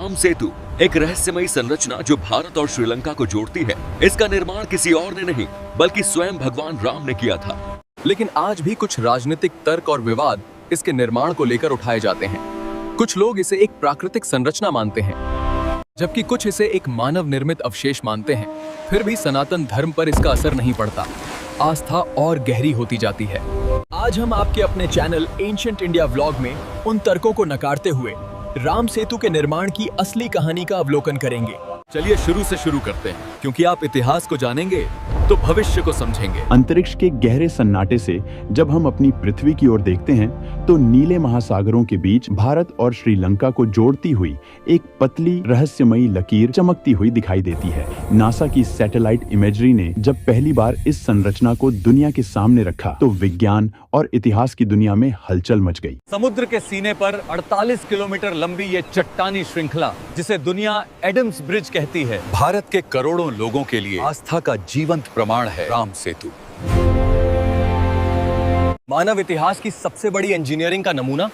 राम सेतु एक रहस्यमयी संरचना जो भारत और श्रीलंका को जोड़ती है। इसका निर्माण किसी और ने नहीं बल्कि स्वयं भगवान राम ने किया था। लेकिन आज भी कुछ राजनीतिक तर्क और विवाद इसके निर्माण को लेकर उठाए जाते हैं। कुछ लोग इसे एक प्राकृतिक संरचना मानते हैं, जबकि कुछ इसे एक मानव निर्मित अवशेष मानते हैं। फिर भी सनातन धर्म पर इसका असर नहीं पड़ता, आस्था और गहरी होती जाती है। आज हम आपके अपने चैनल एंशिएंट इंडिया व्लॉग में उन तर्कों को नकारते हुए राम सेतु के निर्माण की असली कहानी का अवलोकन करेंगे। चलिए शुरू से शुरू करते हैं, क्योंकि आप इतिहास को जानेंगे तो भविष्य को समझेंगे। अंतरिक्ष के गहरे सन्नाटे से जब हम अपनी पृथ्वी की ओर देखते हैं तो नीले महासागरों के बीच भारत और श्रीलंका को जोड़ती हुई एक पतली रहस्यमयी लकीर चमकती हुई दिखाई देती है। नासा की सैटेलाइट इमेजरी ने जब पहली बार इस संरचना को दुनिया के सामने रखा तो विज्ञान और इतिहास की दुनिया में हलचल मच गई। समुद्र के सीने पर 48 किलोमीटर लंबी ये चट्टानी श्रृंखला, जिसे दुनिया एडम्स ब्रिज कहती है, भारत के करोड़ों लोगों के लिए आस्था का जीवंत प्रमाण है। राम सेतु मानव इतिहास की सबसे बड़ी इंजीनियरिंग का नमूना।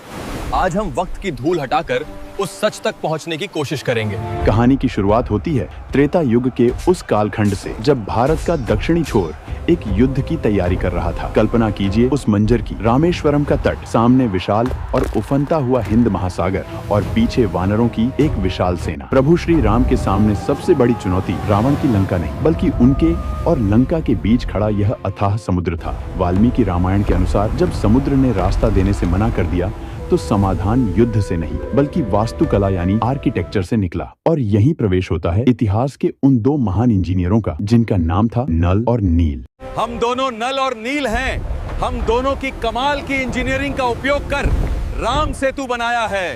आज हम वक्त की धूल हटाकर उस सच तक पहुंचने की कोशिश करेंगे। कहानी की शुरुआत होती है त्रेता युग के उस कालखंड से, जब भारत का दक्षिणी छोर एक युद्ध की तैयारी कर रहा था। कल्पना कीजिए उस मंजर की, रामेश्वरम का तट, सामने विशाल और उफनता हुआ हिंद महासागर और पीछे वानरों की एक विशाल सेना। प्रभु श्री राम के सामने सबसे बड़ी चुनौती रावण की लंका नहीं बल्कि उनके और लंका के बीच खड़ा यह अथाह समुद्र था। वाल्मीकि रामायण के अनुसार जब समुद्र ने रास्ता देने से मना कर दिया तो समाधान युद्ध से नहीं बल्कि वास्तुकला यानी आर्किटेक्चर से निकला। और यहीं प्रवेश होता है इतिहास के उन दो महान इंजीनियरों का, जिनका नाम था नल और नील। हम दोनों नल और नील हैं। हम दोनों की कमाल की इंजीनियरिंग का उपयोग कर राम सेतु बनाया है।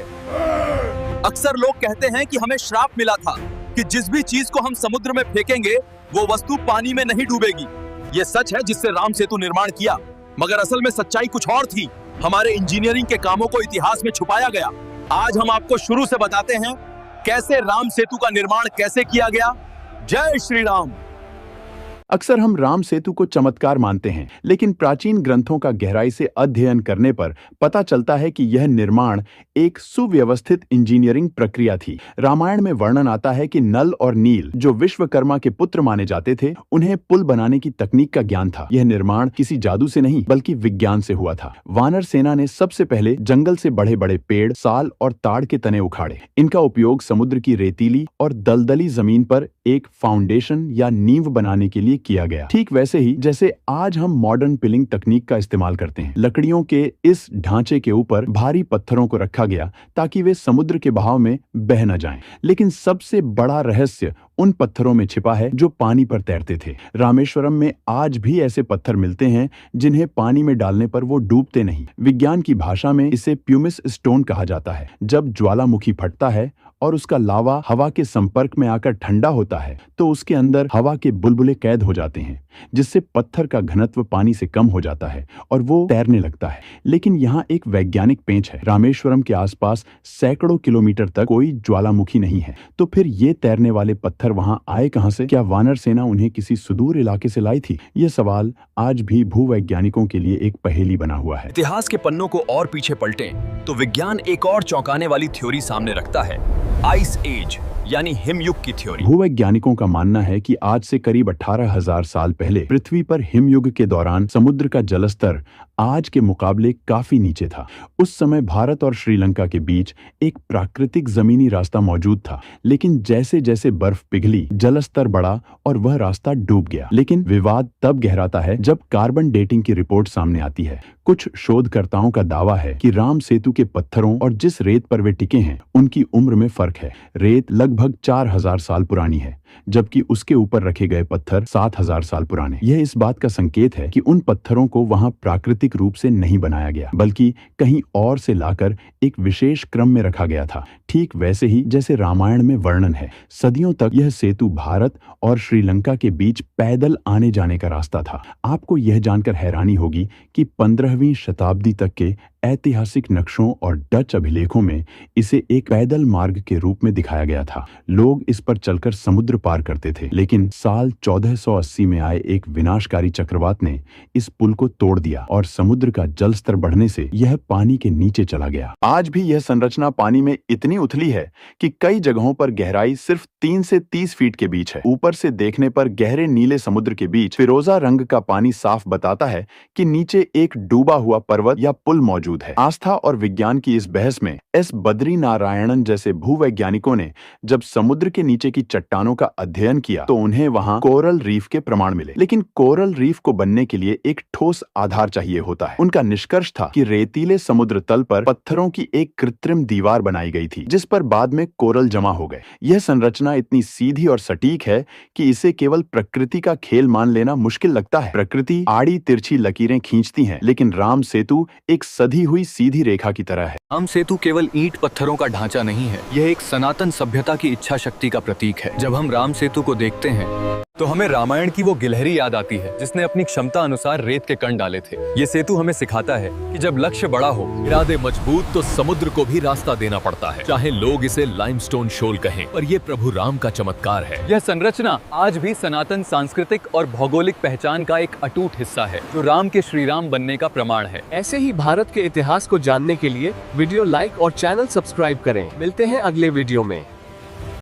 अक्सर लोग कहते हैं कि हमें श्राप मिला था कि जिस भी चीज को हम समुद्र में फेंकेंगे वो वस्तु पानी में नहीं डूबेगी। ये सच है जिससे राम सेतु निर्माण किया, मगर असल में सच्चाई कुछ और थी। हमारे इंजीनियरिंग के कामों को इतिहास में छुपाया गया। आज हम आपको शुरू से बताते हैं कैसे राम सेतु का निर्माण कैसे किया गया। जय श्री राम। अक्सर हम राम सेतु को चमत्कार मानते हैं, लेकिन प्राचीन ग्रंथों का गहराई से अध्ययन करने पर पता चलता है कि यह निर्माण एक सुव्यवस्थित इंजीनियरिंग प्रक्रिया थी। रामायण में वर्णन आता है कि नल और नील, जो विश्वकर्मा के पुत्र माने जाते थे, उन्हें पुल बनाने की तकनीक का ज्ञान था। यह निर्माण किसी जादू से नहीं बल्कि विज्ञान से हुआ था। वानर सेना ने सबसे पहले जंगल से बड़े बड़े पेड़, साल और ताड़ के तने उखाड़े। इनका उपयोग समुद्र की रेतीली और दलदली जमीन पर एक फाउंडेशन या नींव बनाने के लिए किया गया। ठीक वैसे ही जैसे आज हम मॉडर्न पिलिंग तकनीक का इस्तेमाल करते हैं। लकड़ियों के इस ढांचे के ऊपर भारी पत्थरों को रखा गया ताकि वे समुद्र के बहाव में बह न जाएं। लेकिन सबसे बड़ा रहस्य उन पत्थरों में छिपा है जो पानी पर तैरते थे। रामेश्वरम में आज भी ऐसे पत्थर मिलते हैं जिन्हें पानी में डालने पर वो डूबते नहीं। विज्ञान की भाषा में इसे प्यूमिस स्टोन कहा जाता है। जब ज्वालामुखी फटता है और उसका लावा हवा के संपर्क में आकर ठंडा होता है तो उसके अंदर हवा के बुलबुले कैद हो जाते हैं, जिससे पत्थर का घनत्व पानी से कम हो जाता है और वो तैरने लगता है। लेकिन यहाँ एक वैज्ञानिक पेंच है। रामेश्वरम के आसपास सैकड़ों किलोमीटर तक कोई ज्वालामुखी नहीं है, तो फिर ये तैरने वाले पत्थर वहाँ आए कहाँ से? क्या वानर सेना उन्हें किसी सुदूर इलाके से लाई थी? ये सवाल आज भी भूवैज्ञानिकों के लिए एक पहेली बना हुआ है। इतिहास के पन्नों को और पीछे पलटें तो विज्ञान एक और चौंकाने वाली थ्योरी सामने रखता है, आइस एज यानी हिमयुग की थ्योरी। भूवैज्ञानिकों का मानना है कि आज से करीब 18,000 साल पहले पृथ्वी पर हिमयुग के दौरान समुद्र का जलस्तर आज के मुकाबले काफी नीचे था। उस समय भारत और श्रीलंका के बीच एक प्राकृतिक जमीनी रास्ता मौजूद था, लेकिन जैसे जैसे बर्फ पिघली जलस्तर बढ़ा और वह रास्ता डूब गया। लेकिन विवाद तब गहराता है जब कार्बन डेटिंग की रिपोर्ट सामने आती है। कुछ शोधकर्ताओं का दावा है कि राम सेतु के पत्थरों और जिस रेत पर वे टिके हैं उनकी उम्र में फर्क है। रेत लगभग 4,000 साल पुरानी है, जबकि उसके ऊपर रखे गए पत्थर 7,000 साल पुराने। यह इस बात का संकेत है कि उन पत्थरों को वहां प्राकृतिक रूप से नहीं बनाया गया बल्कि कहीं और से लाकर एक विशेष क्रम में रखा गया था। ठीक वैसे ही जैसे रामायण में वर्णन है, सदियों तक यह सेतु भारत और श्रीलंका के बीच पैदल आने जाने का रास्ता था। आपको यह जानकर हैरानी होगी कि 15वीं शताब्दी तक के ऐतिहासिक नक्शों और डच अभिलेखों में इसे एक पैदल मार्ग के रूप में दिखाया गया था। लोग इस पर चलकर समुद्र पार करते थे, लेकिन साल 1480 में आए एक विनाशकारी चक्रवात ने इस पुल को तोड़ दिया और समुद्र का जल स्तर बढ़ने से यह पानी के नीचे चला गया। आज भी यह संरचना पानी में इतनी उथली है कि कई जगहों पर गहराई सिर्फ 3 से 30 फीट के बीच है। ऊपर से देखने पर गहरे नीले समुद्र के बीच फिरोजा रंग का पानी साफ बताता है कि नीचे एक डूबा हुआ पर्वत या पुल मौजूद है। आस्था और विज्ञान की इस बहस में एस बद्री नारायणन जैसे भूवैज्ञानिकों ने जब समुद्र के नीचे की चट्टानों का अध्ययन किया तो उन्हें वहां कोरल रीफ के प्रमाण मिले। लेकिन कोरल रीफ को बनने के लिए एक ठोस आधार चाहिए होता है। उनका निष्कर्ष था कि रेतीले समुद्र तल पर पत्थरों की एक कृत्रिम दीवार बनाई गई थी, जिस पर बाद में कोरल जमा हो गए। यह संरचना इतनी सीधी और सटीक है कि इसे केवल प्रकृति का खेल मान लेना मुश्किल लगता है। प्रकृति आड़ी तिरछी लकीरें खींचती है, लेकिन राम सेतु एक सधी हुई सीधी रेखा की तरह है। राम सेतु केवल ईंट पत्थरों का ढांचा नहीं है, यह एक सनातन सभ्यता की इच्छा शक्ति का प्रतीक है। जब हम राम सेतु को देखते हैं तो हमें रामायण की वो गिलहरी याद आती है जिसने अपनी क्षमता अनुसार रेत के कण डाले थे। ये सेतु हमें सिखाता है कि जब लक्ष्य बड़ा हो, इरादे मजबूत, तो समुद्र को भी रास्ता देना पड़ता है। चाहे लोग इसे लाइमस्टोन शोल कहें, पर ये प्रभु राम का चमत्कार है। यह संरचना आज भी सनातन सांस्कृतिक और भौगोलिक पहचान का एक अटूट हिस्सा है, जो राम के श्रीराम बनने का प्रमाण है। ऐसे ही भारत के इतिहास को जानने के लिए वीडियो लाइक और चैनल सब्सक्राइब करें। मिलते हैं अगले वीडियो में।